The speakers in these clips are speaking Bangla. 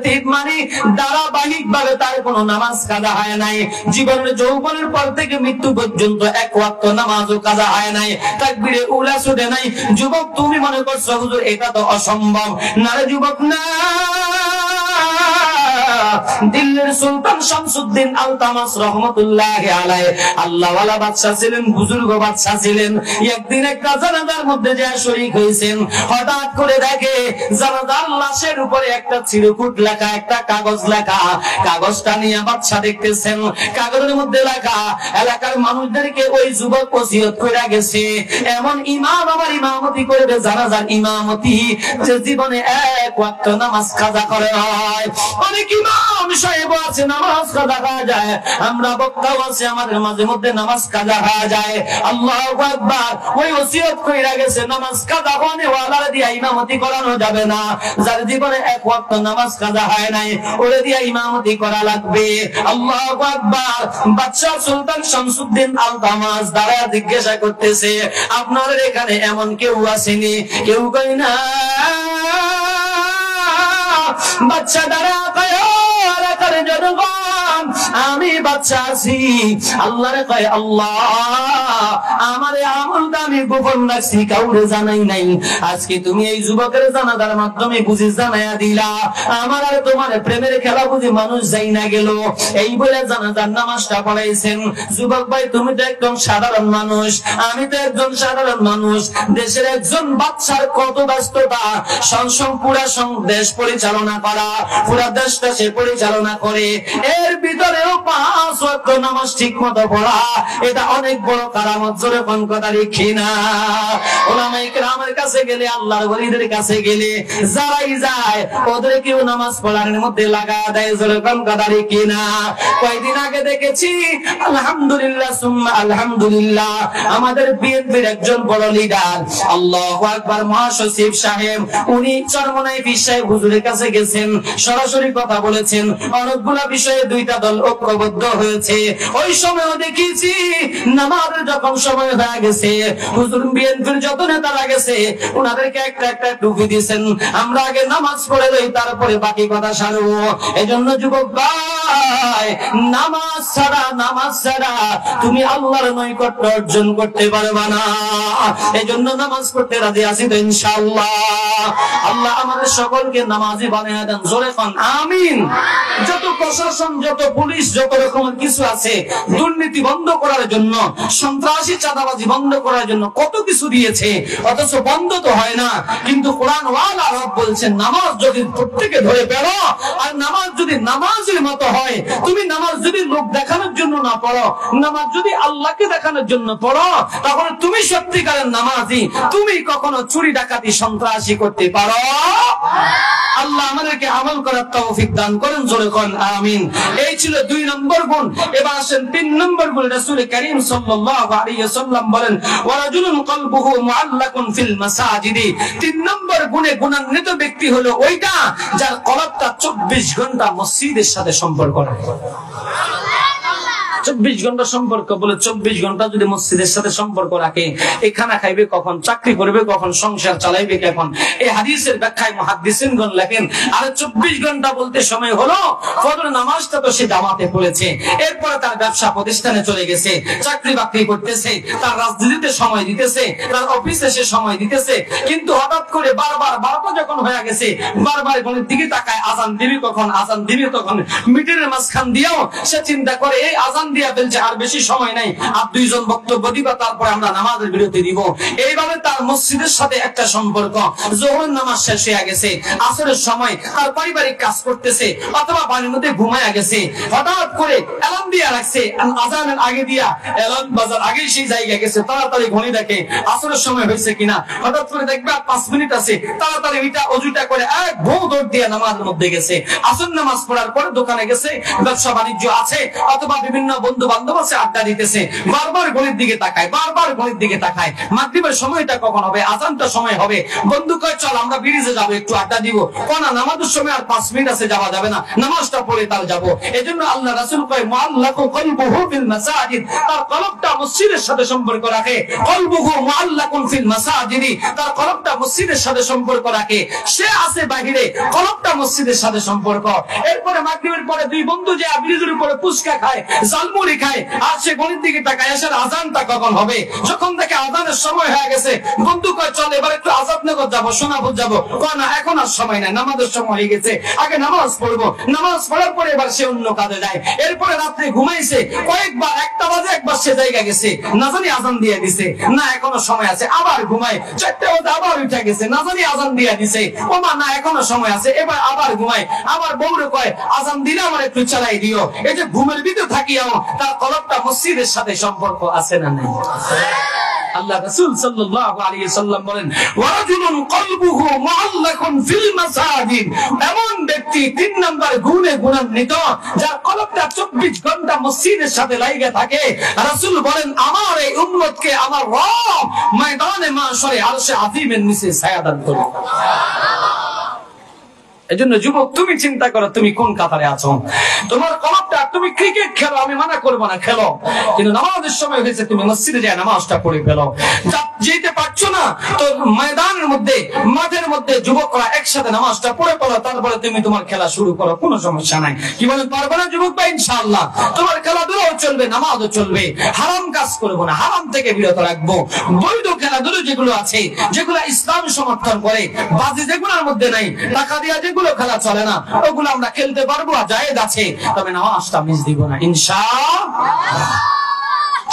তারতিব মানে ধারাবাহিক ভাবে তার কোনো নামাজ কাজা হয় নাই। জীবনের যৌবনের পর থেকে মৃত্যু পর্যন্ত এক ওয়াক্ত নামাজও কাজা হয় নাই, তাকবীরে উলা ছুটে নাই। যুবক তুমি মনে করছো হুজুর এটা তো অসম্ভব। না রে যুবক, না। দিল্লির সুলতান শামসুদ্দিন আলতামাস রহমতুল্লাহি আলাইহি আল্লাহওয়ালা বাদশা ছিলেন, বুজুর্গ বাদশা ছিলেন। একদিন একটা জানাজার মধ্যে যে শরীক হয়েছেন, হঠাৎ করে দেখে জানাজার লাশের উপরে একটা চিরকুট লেখা, একটা কাগজ লেখা। কাগজটা নিয়ে বাদশা দেখতেছেন, কাগজের মধ্যে লেখা এলাকার মানুষদেরকে ওই যুবক ওসিয়ত করে গেছে, এমন ইমাম আমার ইমামতি করবে জানাজার ইমামতি যে জীবনে এক ওয়াক্ত নামাজ কাজা করে হয়। অনেক ইমাম সাহেব আছে নামাজ কাজা হয়ে যায়, আমরা বক্তাও আছে আমাদের মাঝে মধ্যে নামাজ কাজা হয়ে যায়। আল্লাহু আকবার। ওই ওসিয়ত কইরা গেছে নামাজ কাজা হনে ওয়ালার দিয়া ইমামতি করানো যাবে না। যার জীবনে এক ওয়াক্ত নামাজ কাজা হয় নাই ওরে দিয়া ইমামতি করা লাগবে। আল্লাহু আকবার। বাদশা সুলতান শামসুদ্দিন আলতামাস দাঁড়ায় জিজ্ঞাসা করতেছে, আপনাদের এখানে এমন কেউ আসেনি? কেউ কই না। বাচ্চা দ্বারা জনগণ আমি বাচ্চা আছি। আল্লাহরে কয় আল্লাহ আমার আমলটা আমি গোপন রাখছি, কাউরে জানাই নাই। আজকে তুমি এই যুবকের জানাজার মাধ্যমে বুঝি জানাইয়া দিলা, আমার আর তোমার প্রেমের খেলা বুঝি মানুষ যাই না গেল। এই বলে জানাজার নামাজটা পড়াইছেন। যুবক ভাই তুমি তো একদম সাধারণ মানুষ, আমি তো একজন সাধারণ মানুষ। দেশের একজন বাচ্চার কত ব্যস্ততা, পুরা দেশ পরিচালনা করা, পুরা দেশটা সে পরিচালনা করে, এর ভিতরেও 5 ওয়াক্ত নামাজ ঠিক মতো পড়া এটা অনেক বড় কারামত। জোরে কোন কথা লিখি না। ওলামায়ে কেরামের কাছে গেলে, আল্লাহর ওলিদের কাছে গেলে যারাই যায় ওদেরকেও নামাজ পড়ার মধ্যে লাগা দেয়। জোরে কোন কথা লিখি না। কয়েকদিন আগে দেখেছি আলহামদুলিল্লাহ সুম্মা আলহামদুলিল্লাহ আমাদের বিএনপির একজন বড় লিডার আল্লাহু আকবার মহাসচিব সাহেব, উনি চরমনাই পীর সাহেব হুজুরের কাছে গেছেন, সরাসরি কথা বলেছেন। অনেকগুলা বিষয়ে দুইটা দল ঐক্যবদ্ধ হয়েছে। ওই সময়ও দেখেছি নামাজের যখন সময় হয়ে গেছে, হুজুর বিএনপির যত নেতারা গেছে ওনাদেরকে একটা একটা টুপি দিয়েছেন, আমরা আগে নামাজ পড়ে লই তারপরে বাকি কথা সারবো। এজন্য যুবক ভাই নামাজ ছাড়া তুমি আল্লাহর নৈকট্য অর্জন করতে পারবে না। এজন্য নামাজ পড়তে রাজি আছি তো ইনশাআল্লাহ। আল্লাহ আমাদের সকলকে নামাজি বানিয়ে দেন। জোরে কোন আমিন। যত প্রশাসন, যত পুলিশ, যত রকমের কিছু আছে দুর্নীতি বন্ধ করার জন্য, সন্ত্রাসী চাঁদাবাজি বন্ধ করার জন্য কত কিছু দিয়েছে, অথচ বন্ধ তো হয় না। কিন্তু কোরআন ওয়ালা রব বলছেন নামাজ যদি প্রত্যেকে ধরে পেরো, আর নামাজ যদি নামাজের মতো হয়, তুমি নামাজ যদি লোক দেখানোর জন্য না পড়ো, নামাজ যদি আল্লাহকে দেখানোর জন্য পড়ো, তাহলে তুমি সত্যিকারের নামাজি। তুমি কখনো চুরি ডাকাতি সন্ত্রাসী করতে পারো? আল্লাহ আমাদেরকে আমল করার তৌফিক দান করেন। জোরে কোন আমিন। এই ছিল 2 নম্বর গুণ। এবার আসেন 3 নম্বর গুণ। রাসূল কারীম সাল্লাল্লাহু আলাইহি ওয়াসাল্লাম বলেন ওয়ারাজুলুন কলবুহু মুআল্লাকুন ফিল মাসাজিদি। 3 নম্বর গুণে গুণান্বিত ব্যক্তি হলো ওইটা যার কলবটা 24 ঘন্টা মসজিদের সাথে সম্পর্ক রাখে। 24 ঘন্টা সম্পর্ক বলে 24 ঘন্টা যদি মসজিদের সাথে সম্পর্ক রাখে, এই খানা খাইবে কখন, চাকরি করবে কখন, সংসার চালাইবে কখন। এই হাদিসের ব্যাখ্যায় মুহাদ্দিসিনগণ লেখেন আর 24 ঘন্টা বলতে সময় হলো ফজর নামাজটা তো সে জামাতে পড়েছে, এরপরে তার ব্যবসা প্রতিষ্ঠানে চলে গেছে, চাকরি বাকরি করতেছে, তার রাজনীতিতে সময় দিতেছে, তার অফিসে সে সময় দিতেছে। কিন্তু হঠাৎ করে বারবার 12টা যখন হয়ে গেছে, বারবার ঘড়ির দিকে তাকায় আজান দিবি কখন, আজান দিবি তখন। মিটিংয়ের মাঝখান দিয়েও সে চিন্তা করে এই আজান দিয়া ফেলছে, আর বেশি সময় নাই, আর 2 জন বক্তব্য দিবা, তারপরে আমরা নামাজের বিরতি দিব। এইভাবে তার মসজিদের সাথে একটা সম্পর্ক। যোহরের নামাজ শেষ হয়ে গেছে, আসরের সময় তার পারিবারিক কাজ করতেছে, অথবা বাড়ির মধ্যে ঘুমায়া গেছে, হঠাৎ করে অ্যালার্ম দিয়া রাখছে, আজানের আগে দিয়া অ্যালার্ম বাজার আগেই সেই জায়গায় গেছে, তাড়াতাড়ি ঘড়ি দেখে আসরের সময় হয়েছে কিনা, হঠাৎ করে দেখবে 5 মিনিট আছে, তাড়াতাড়ি এটা অজুটা করে এক ভৌ দৌড় দিয়ে নামাজের মধ্যে গেছে। আসর নামাজ পড়ার পরে দোকানে গেছে, ব্যবসা বাণিজ্য আছে, অথবা বিভিন্ন বন্ধু বান্ধব আছে, আড্ডা দিতেছে, বারবার ঘড়ির দিকে তাকায়, বারবার ঘড়ির দিকে তাকায়, মাগরিবের সময়টা কখন হবে, আজানটা সময় হবে। বন্ধু কয় চল আমরা ব্রিজে যাবো, একটু আড্ডা দিব। কোন নামাজের সময় আর 5 মিনিট আছে, যাওয়া যাবে না, নামাজটা পড়ে তার যাবো। এজন্য আল্লাহ রাসূল কয় মুআল্লাকু কলবুহু ফিল মাসাজিদ, তার কলবটা মসজিদের সাথে সম্পর্ক রাখে। কলবুহু মুআল্লাকুন ফিল মাসাজিদি, তার কলবটা মসজিদের সাথে সম্পর্ক রাখে। সে আছে বাহিরে, কলবটা মসজিদের সাথে সম্পর্ক। এরপরে মাগরিবের পরে দুই বন্ধু যে ব্রিজের উপরে পুচকা খায়, জালমুড়ি খায়, আর সে গণিত দিকে তাকায় আসার আজানটা কখন হবে। যখন দেখে আজানের সময় হয়ে গেছে, বন্ধু কয় চল এবার একটু আজাদনগর যাবো, সোনাপুর যাবো। কয় না, এখন আর সময় নাই, নামাজের সময় হয়ে গেছে, আগে নামাজ পড়বো। নামাজ পড়ার পরে এবার সে অন্য কাজে যায়। এরপরে রাত্রে ঘুমাইছে কয়েকবার, 1টা বাজে একবার সে জায়গা গেছে, না জানি আজান দিয়ে দিছে, না এখনো সময় আছে, আবার ঘুমায়। 4টা বাজে আবার উঠে গেছে, না জানি আজান দিয়ে দিছে, ও মা না এখনো সময় আছে, এবার আবার ঘুমায়। আবার বউরে কয় আজান দিলে আমার একটু চালাই দিও। এই যে ঘুমের ভিতরে থাকিয়াও তার কলবটা মসজিদের সাথে সম্পর্ক আছে না নাই? আল্লাহ রাসূল সাল্লাল্লাহু আলাইহি সাল্লাম বলেন ওয়ারাজুলুন কলবুহু মুআল্লাকুন ফিল মাসাজিদ, এমন ব্যক্তি 3 নাম্বার গুণে গুণান্বিত যার কলবটা 24 ঘন্টা মসজিদের সাথে লাগা থাকে। রাসূল বলেন আমার এই উম্মতকে আমার রব ময়দানে মাশরে আরশে আযীমের নিচে ছায়া দান করবে। এজন্য যুবক তুমি চিন্তা করো তুমি কোন কাতারে আছো। তোমার কলবটা, তুমি ক্রিকেট খেলো, আমি মানা করবো না, খেলো, কিন্তু নামাজের সময় হয়েছে তুমি মসজিদে যায় নামাজটা পড়ে ফেলো। যেতে পারছো না তো ময়দানের মধ্যে, মাঠের মধ্যে যুবকরা একসাথে নামাজটা পড়ে পড়ো, তারপরে তুমি তোমার খেলা শুরু করো, কোনো সমস্যা নাই। কি বলেন, পারবে না যুবক ভাই? ইনশাআল্লাহ তোমার খেলাধুলাও চলবে, নামাজও চলবে। হারাম কাজ করবো না, হারাম থেকে বিরত রাখবো। বৈধ খেলাধুলো যেগুলো আছে, যেগুলো ইসলাম সমর্থন করে, বাজি যেগুলোর মধ্যে নাই, টাকা দিয়া যেগুলো খেলা চলে না, ওগুলো আমরা খেলতে পারবো, জায়েজ আছে, তবে নামাজটা মিস দিব না ইনশাআল্লাহ।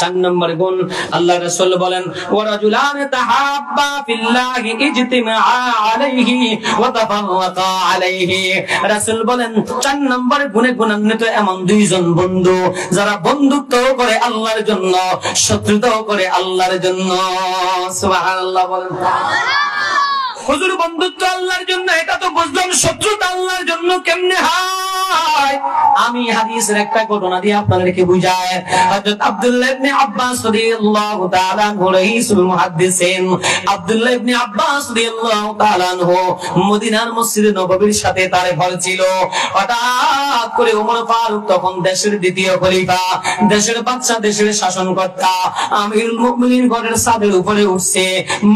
4 নম্বর গুণ আল্লাহ রাসূল বলেন ওয়ারাজুলান তাহাব্বা ফিল্লাহি ইজতিমা আলাইহি ওয়া তাফাররাকা আলাইহি। রাসূল বলেন 4 নম্বর গুণে গুণান্বিত এমন দুইজন বন্ধু যারা বন্ধুত্ব করে আল্লাহর জন্য, শত্রুতাও করে আল্লাহর জন্য। সুবহানাল্লাহ বলেন। হুজুর বন্ধুত্ব আল্লাহর জন্য, এটা তো বুঝলাম, শত্রুতা আল্লাহর জন্য কেমনে হয়? আমি হাদিসের একটা ঘটনা দিয়ে আপনাদেরকে বুঝাই। হযরত আব্দুল্লাহ ইবনে আব্বাস রাদিয়াল্লাহু তাআলা আনহু রাইসুল মুহাদ্দিসিন, আব্দুল্লাহ ইবনে আব্বাস রাদিয়াল্লাহু তাআলা আনহু মদিনার মসজিদে নববীর সাথে তার ঘর ছিল। হঠাৎ করে ওমর ফারুক তখন দেশের দ্বিতীয় খলিফা, দেশের বাদশা, দেশের শাসনকর্তা, আমিরুল মুমিনিন ঘরের ছাদের উপরে উঠছে।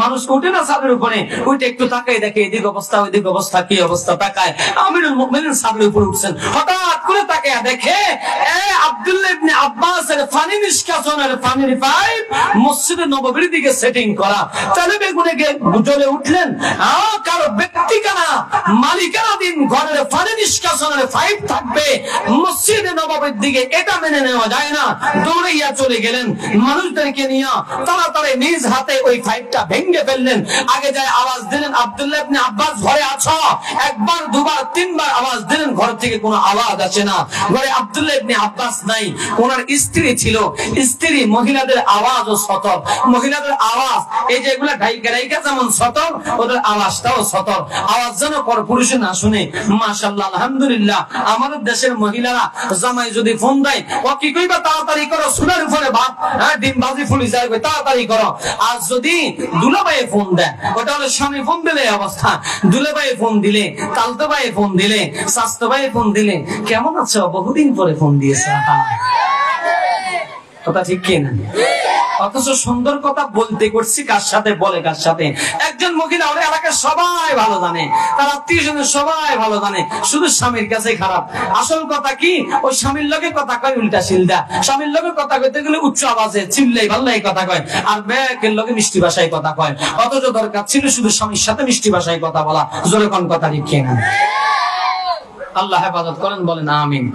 মানুষ উঠে না ছাদের উপরে, উঠে একটু তাকায় দেখে এদিক অবস্থা ওইদিক অবস্থা, কি অবস্থা তাকায়। আমিরুল মুমিনিন ছাদের উপরে উঠছেন, হঠাৎ করে তাকায় দেখে আব্দুল্লাহ ইবনে আব্বাসের পানি নিষ্কাশনের পানির পাইপ মসজিদে নববীর দিকে সেটিং করা। তাহলে বেগুনে জ্বলে উঠলেন, কারো ব্যক্তিকানা মালিকানাধীন ঘরের পানি নিষ্কাশনের পাইপ থাকবে মসজিদে নববীর দিকে, এটা মেনে নেওয়া যায় না। দৌড়াইয়া চলে গেলেন, মানুষদেরকে নিয়ে তাড়াতাড়ি নিজ হাতে ওই পাইপটা ভেঙে ফেললেন। আগে যায় আওয়াজ দিলেন আব্দুল্লাহ ইবনে আব্বাস ঘরে আছো? একবার, দুবার, 3বার আওয়াজ দিলেন, ঘর থেকে কোনো আওয়াজ আসে না। ঘরে আব্দুল্লাহ ইবনে আব্বাস নাই, ওনার স্ত্রী ছিল। স্ত্রী, মহিলাদের আওয়াজও সতর, মহিলাদের আওয়াজ এই যে এগুলা গায়িকা যেমন সতর, ওদের আওয়াজটাও সতর। আওয়াজ যেন পুরুষে না শুনে। মাশাআল্লাহ, আলহামদুলিল্লাহ। আমাদের দেশের মহিলারা জামাই যদি ফোন দেয়, ও কি কইবা, তাড়াতাড়ি করো, সুনার উপরে ভাত, ডিম ভাজি ফুলি যায়, তাড়াতাড়ি করো। আর যদি দুলাভাই ফোন দেয়, ওটা হলো স্বামী ফোন দিলে অবস্থা। দুলাভাই ফোন দিলে, তালতো ভাই ফোন দিলে, স্বাস্থ্য ভাই ফোন দিলে, কেমন আছো, বহুদিন পরে ফোন দিয়েছে, কথা ঠিক কিনা? অথচ সুন্দর কথা বলতে করছি কার সাথে, বলে কার সাথে? একজন মহিলা ওর এলাকায় সবাই ভালো জানে, তার আত্মীয়স্বজন সবাই ভালো জানে, শুধু স্বামীর কাছে খারাপ। আসল কথা কি, ওই স্বামীর লগে কথা কয় উল্টা সিলটা, স্বামীর লগে কথা কইতে গেলে উচ্চ আওয়াজে চিল্লাই ভাল্লাই কথা কয়, আর ব্যাকের লগে মিষ্টি ভাষায় কথা কয়। অথচ দরকার ছিল শুধু স্বামীর সাথে মিষ্টি ভাষায় কথা বলা। জোরে কোন কথা ঠিক কিনা? আল্লাহ হেফাজত করেন, বলেন আমিন।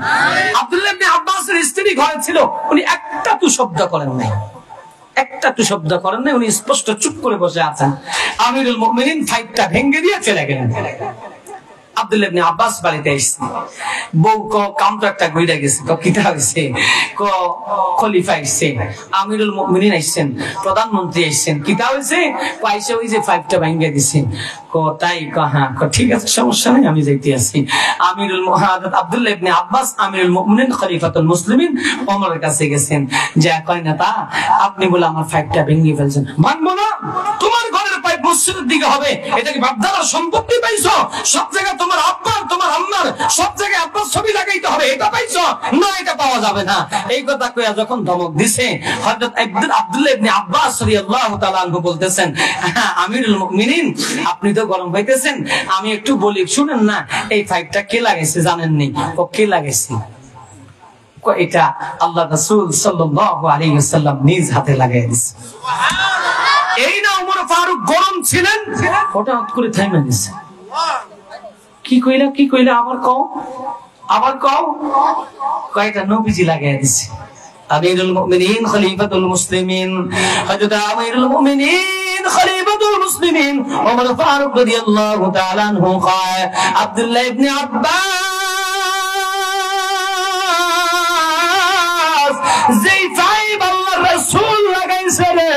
আব্দুল্লাহ ইবনে আব্বাসের স্ত্রী ঘরে ছিল, উনি একটা তু শব্দ করেন নাই, একটা তু শব্দ করেন নাই, উনি স্পষ্ট চুপ করে বসে আছেন। আমিরুল মুমিনিন ফাইটটা ভেঙে দিয়ে চলে গেলেন। আব্দুল্লাহ ইবনে আব্বাস বাড়িতে আসছে। বউ কামটা একটা গইরা গেছে, কিতা হয়েছে, খলিফা আসছে, আমিরুল মুমিনিন আসছেন, প্রধানমন্ত্রী আসছেন, কিতা হয়েছে, পয়সা ওই যে 5টা ভাঙ্গা দিছে। তাই হ্যাঁ, ঠিক আছে, সমস্যা নেই, আমি যাইতে আছি। আব্দুল্লাহ ইবনে আব্বাস আমিরুল মুমিনিন খলিফাতুল মুসলিমিন ওমরের কাছে গেছেন, যে কয় নেতা আপনি বলে আমার 5টা ভেঙে ফেলছেন। মানবো না, তোমার ঘরের পাইপ মসজিদের দিকে হবে, এটা কি বাপদাদার সম্পত্তি পাইছো? সব জায়গায় তোমার আব্বার তোমার আম্মার সব জায়গায় আপনার ছবি লাগাইতে হবে, এটা পাইছো না, এটা পাওয়া যাবে না। এই কথা কইয়া যখন ধমক দিছে, হযরত আব্দুল্লাহ ইবনে আব্বাস রাদিয়াল্লাহু তাআলা আনহু বলতেছেন, আমিরুল মুমিনিন আপনি তো গরম হইতেছেন, আমি একটু বলি শুনেন না, এই 5টা কে লাগাইছে জানেননি? ও কে লাগাইছে? এটা আল্লাহ রাসূল সাল্লাল্লাহু আলাইহি ওয়াসাল্লাম নিজ হাতে লাগাই দিয়েছে। এই না ওমর ফারুক গরম ছিলেন, হঠাৎ করে থাইমা দিয়েছে। কি কইলা আবার কও কয়টা নবীজি লাগাই দিয়েছে। আমিরুল মুমিনিন খলিফাতুল মুসলিমিন হযরত আমিরুল মুমিনিন খলিফাতুল মুসলিমিন ওমর ফারুক রাদিয়াল্লাহু তাআলা আনহু কয়, আব্দুল্লাহ ইবনে আব্বাস যেই ফাইভ আল্লাহর রাসূল লাগাইছে রে,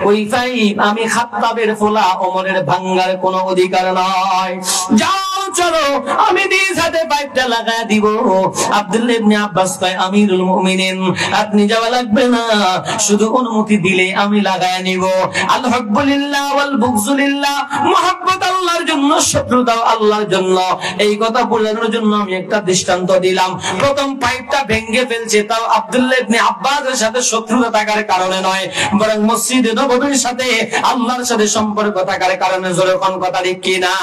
ওই ফাইভ আমি খাত্তাবের ফোলা ওমরের ভাঙ্গার কোনো অধিকার নাই। যাও চলো আমি নিজ হাতে পাইপটা লাগায় দিব। আব্দুল্লাহ ইবনে আব্বাস কয়, আমিরুল মুমিনিন আপনি যাওয়া লাগবে না, শুধু অনুমতি দিলে আমি লাগায় নিব। আল হুব্বু লিল্লাহ ওয়াল বুগযু লিল্লাহ, মুহাব্বত আল্লাহর জন্য, শত্রুতা আল্লাহর জন্য। এই কথা বোঝানোর জন্য আমি একটা দৃষ্টান্ত দিলাম। প্রথম পাইপটা ভেঙে ফেলছে, তাও আব্দুল্লাহ ইবনে আব্বাসের সাথে শত্রুতা থাকার কারণে নয়, বরং মসজিদে নববীর সাথে আল্লাহর সাথে সম্পর্ক থাকার কারণে। জোরে কোন কথা ঠিক কিনা?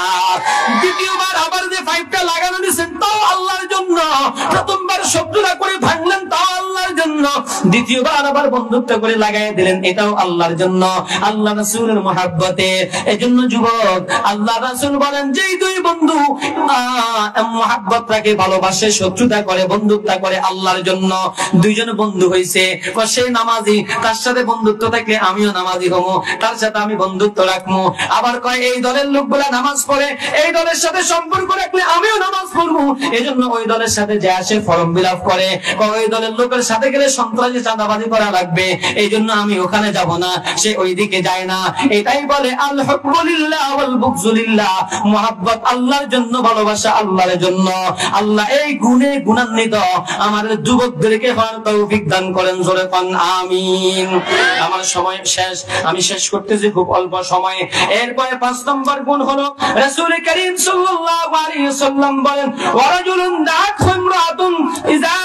দ্বিতীয়বার আবার যে পাইপটা লাগানো দিয়েছেন তাও আল্লাহর জন্য। প্রথমবার শত্রুতা করে ভাঙলেন, তাও আল্লাহর জন্য। দ্বিতীয়বার আবার বন্ধুত্ব করে লাগাই দিলেন, এটাও আল্লাহর জন্য, আল্লাহ রাসূলের মহব্বতে। এজন্য যুবক, আল্লাহ রাসূল বলেন যেই দুই বন্ধু মহব্বত রাখে, ভালোবাসে, শত্রুতা করে, বন্ধুত্ব করে আল্লাহর জন্য, দুইজন বন্ধু হইছে, সে নামাজি, তার সাথে বন্ধুত্ব থাকলে আমিও নামাজি হবো, তার সাথে আমি বন্ধুত্ব রাখবো। আবার কয় এই দলের লোকগুলা নামাজ পড়ে, এই দলের সাথে সম্পর্ক রাখলে আমিও নামাজ পড়বো। এজন্য ওই দলের সাথে যে আসে ফরম বিলাপ করে, ওই দলের লোকের সাথে গেলে সন্ত্রাসী চাঁদাবাজি করা লাগবে, এই জন্য আমি ওখানে যাব না, সে ওই দিকে যায় না। এটাই বলে আল হুব্বু লিল্লাহ ওয়াল বুগযু লিল্লাহ, মুহাব্বত আল্লাহর জন্য, ভালোবাসা আল্লাহর জন্য। আল্লাহ এই গুণে গুণান্বিত আমাদের যুবকদেরকে হওয়ার তৌফিক দান করেন। জোরে কোন আমিন। আমার সময় শেষ, আমি শেষ করতেছি খুব অল্প সময়ে। এরপরে 5 নম্বর গুণ হলো রাসূল কারীম সাল্লাল্লাহু আলাইহি ওয়াসাল্লাম বলেন, ওয়ারাজুলুন দাআত ইমরাতুন ইযা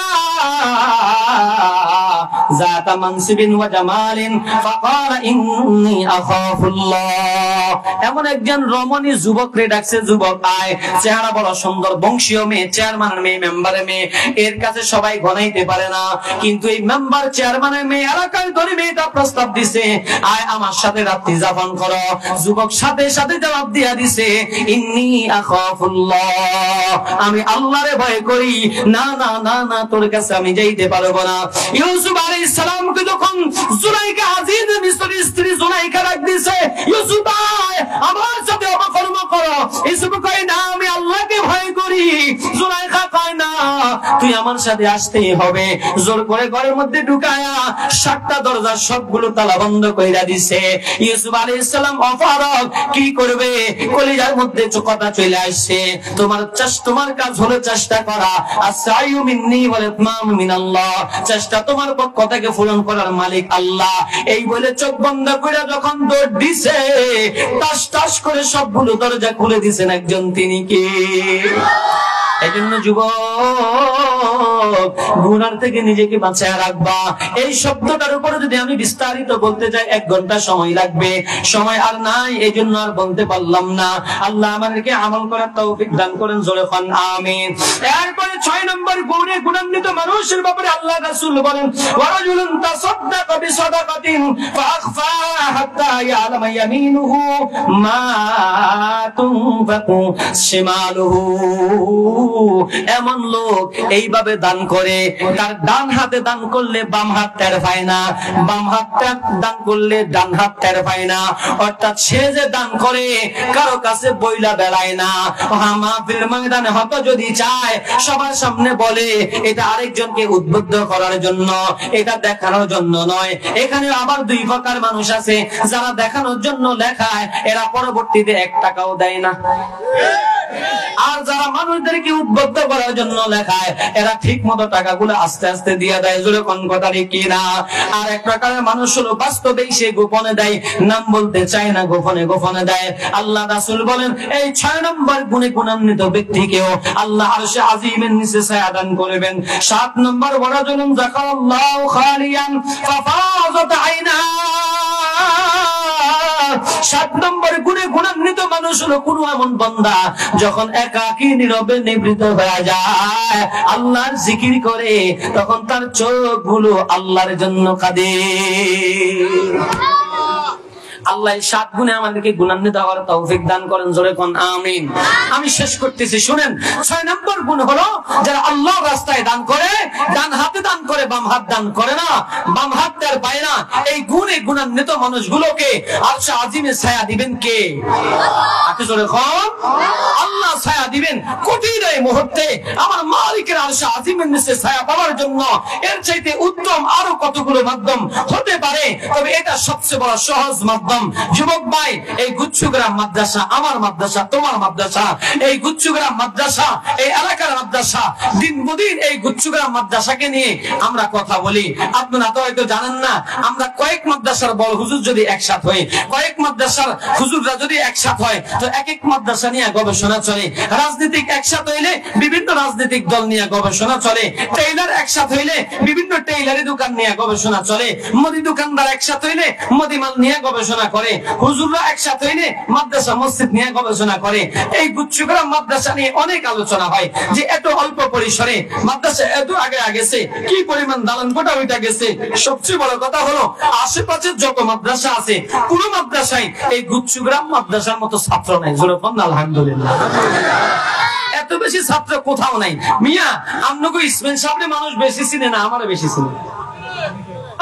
যাতা মানসিবিন ওয়া জামালিন ফাকালা ইন্নী আখাফুল্লাহ। এমন একজন রমণী যুবকরে ডাকছে, যুবক আয়, চেহারা বড় সুন্দর, বংশীয় মেয়ে, চেয়ারম্যানের মেয়ে, মেম্বারের মেয়ে, এর কাছে সবাই গনাইতে পারে না, কিন্তু এই মেম্বার চেয়ারম্যানের মেয়ে এলাকার ধরে মেয়েটা প্রস্তাব দিছে, আয় আমার সাথে রাত্রি যাপন করো। যুবক সাথে সাথে জবাব দিয়া দিছে, ইন্নী আখাফুল্লাহ, আমি আল্লাহরে ভয় করি, না না না না, তোর কাছে আমি যাইতে পারবো না। ইউসুফ আলাইহিস সালামকে যখন জুলাইখা আজিজ মিশরের স্ত্রী জুলাইখা ডাক দিছে, ইউসুফ আয় আমার সাথে অপকর্ম করো। ইউসুফ কয় না, আমি আল্লাহকে ভয় করি। জুলাইখা কয় না, তুই আমার সাথে আসতেই হবে। জোর করে ঘরের মধ্যে ঢুকায়া 7টা দরজা সবগুলো তালা বন্ধ কইরা দিছে। ইউসুফ আলাইহিস সালাম অপারগ, কি করবে, কলিজার মধ্যে কথা চলে আসছে, তোমার কাজ হলো চেষ্টা করা, আসাইউ মিন্নি ওয়াল ইতমামু মিনাল্লাহ, চেষ্টা তোমার পক্ষ থেকে পূরণ করার মালিক আল্লাহ। এই বলে চোখ বন্ধ করে যখন দৌড় দিছে, টাস টাস করে সবগুলো দরজা খুলে দিছেন একজন, তিনি কে? এজন্য যুবক, গুনার থেকে নিজেকে বাঁচায় রাখবা। এই শব্দটার উপরে যদি আমি বিস্তারিত বলতে যাই 1 ঘন্টা সময় লাগবে, সময় আর নাই, এই জন্য আর বলতে পারলাম না। আল্লাহ আমাদেরকে আমল করার তৌফিক দান করেন। জোরে কোন আমিন। এরপরে ছয় নম্বর গুণে গুণান্বিত মানুষের ব্যাপারে আল্লাহ রাসূল বলেন ওয়ারাজুলুন তাসাদদাকা বিসাদাকাতিন ফাআখফা হাত্তা ইয়ালামা ইয়ামিনুহু মা তুনফাকু শিমালুহু। এমন লোক এইভাবে দান করে, তার ডান হাতে দান করলে বাম হাত টের পায় না, বাম হাতটা দান করলে ডান হাত টের পায় না। অর্থাৎ সে যে দান করে কারো কাছে বইলা বেড়ায় না। মাহফিল ময়দানে হয়তো যদি চায় সবার সামনে বলে, এটা আরেকজনকে উদ্বুদ্ধ করার জন্য, এটা দেখানোর জন্য নয়। এখানে আবার দুই প্রকার মানুষ আছে, যারা দেখানোর জন্য লেখায়, এরা পরবর্তীতে 1 টাকাও দেয় না। আর যারা মানুষদেরকে উদ্বুদ্ধ করার জন্য লেখায়, এরা ঠিক মতো টাকাগুলো আস্তে আস্তে দিয়ে দেয়। জোরে কোন কথা ঠিক কিনা? আর এক প্রকারের মানুষ হলো বাস্তবেই সে গোপনে দেয়, নাম বলতে চায় না, গোপনে গোপনে দেয়। আল্লাহ রাসূল বলেন এই 6 নম্বর গুণে গুণান্বিত ব্যক্তিকেও আল্লাহ আরশে আজিমের নিচে ছায়া দান করবেন। 7 নম্বর ওয়ারাজুলুন যাকারাল্লাহু খালিয়ান ফাফাযাত আইনা। 7 নম্বর গুণে গুণান্বিত মানুষ হলো কোন এমন বান্দা যখন একাকী নীরবে নিবৃত হয়ে যায়, আল্লাহর জিকির করে, তখন তার চোখগুলো আল্লাহর জন্য কাঁদে। আল্লাহ 7 গুণে আমাদেরকে গুণান্বিত হওয়ার তৌফিক দান করেন। জোরে কোন আমিন। আমি শেষ করতেছি, শুনেন। 6 নম্বর গুণ হলো যারা আল্লাহর রাস্তায় দান করে, ডান হাতে দান করে, বাম হাত দান করে না, বাম হাত তার পায় না। এই গুণে গুণান্বিত মানুষগুলোকে আরশে আজিমে ছায়া দিবেন কে? আকে জোরে কোন আল্লাহ ছায়া দিবেন। কঠিন এই মুহূর্তে আমার মালিকের আরশে আজিমের নিচে ছায়া পাওয়ার জন্য এর চাইতে উত্তম আরো কতগুলো মাধ্যম হতে পারে, তবে এটা সবচেয়ে বড় সহজ মাধ্যম। যুবক ভাই, এই গুচ্ছগ্রাম মাদ্রাসা আমার মাদ্রাসা, তোমার মাদ্রাসা, এই গুচ্ছগ্রাম মাদ্রাসা, এই এলাকার মাদ্রাসা, দিন এই গুচ্ছগ্রাম মাদ্রাসাকে নিয়ে আমরা কথা বলি। আপনারা তো হয়তো জানেন না, আমরা কয়েক মাদ্রাসার বড় হুজুর যদি একসাথ হই, কয়েক মাদ্রাসার হুজুররা যদি একসাথ হয়, তো এক এক মাদ্রাসা নিয়ে গবেষণা চলে। রাজনীতিক একসাথ হইলে বিভিন্ন রাজনৈতিক দল নিয়ে গবেষণা চলে। টেইলার একসাথ হইলে বিভিন্ন টেইলারি দোকান নিয়ে গবেষণা চলে। মুদি দোকানদার একসাথ হইলে মুদিমাল নিয়ে গবেষণা করে। হুজুররা একসাথে হইলে মাদ্রাসা মসজিদ নিয়ে গবেষণা করে। এই গুচ্ছগ্রাম মাদ্রাসা নিয়ে অনেক আলোচনা হয় যে এত অল্প পরিসরে মাদ্রাসা এত আগে আগেছে, কি পরিমাণ দালান কোঠা উঠে গেছে। সবচেয়ে বড় কথা হলো আশেপাশের যত মাদ্রাসা আছে, পুরো মাদ্রাসায় এই গুচ্ছগ্রাম মাদ্রাসার মতো ছাত্র নাই। জোরে বলেন আলহামদুলিল্লাহ। এত বেশি ছাত্র কোথাও নাই। মিয়া আপনাকে ইসমাইল সাহেব মানুষ বেশি চিনে না, আমারও বেশি চিনে,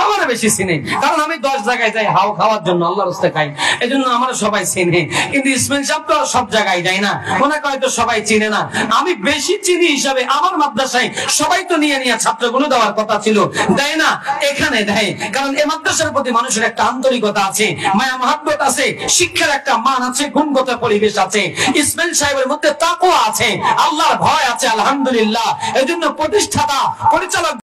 আমার বেশি চিনে। কারণ আমি 10 জায়গায় যাই হাও খাওয়ার জন্য, আল্লাহর রাস্তায় খাই, এই জন্য আমার সবাই চিনে। কিন্তু ইসমাইল সাহেব তো সব জায়গায় যায় না, ওনাকে হয়তো সবাই চিনে না। আমি বেশি চিনি হিসাবে আমার মাদ্রাসায় সবাই তো নিয়ে ছাত্রগুলো দেওয়ার কথা ছিল, দেয় না। এখানে দেয়, কারণ এই মাদ্রাসার প্রতি মানুষের একটা আন্তরিকতা আছে, মায়া মহাব্বত আছে, শিক্ষার একটা মান আছে, গুণগত পরিবেশ আছে। ইসমাইল সাহেবের মধ্যে তাকওয়া আছে, আল্লাহর ভয় আছে, আলহামদুলিল্লাহ। এই জন্য প্রতিষ্ঠাতা পরিচালক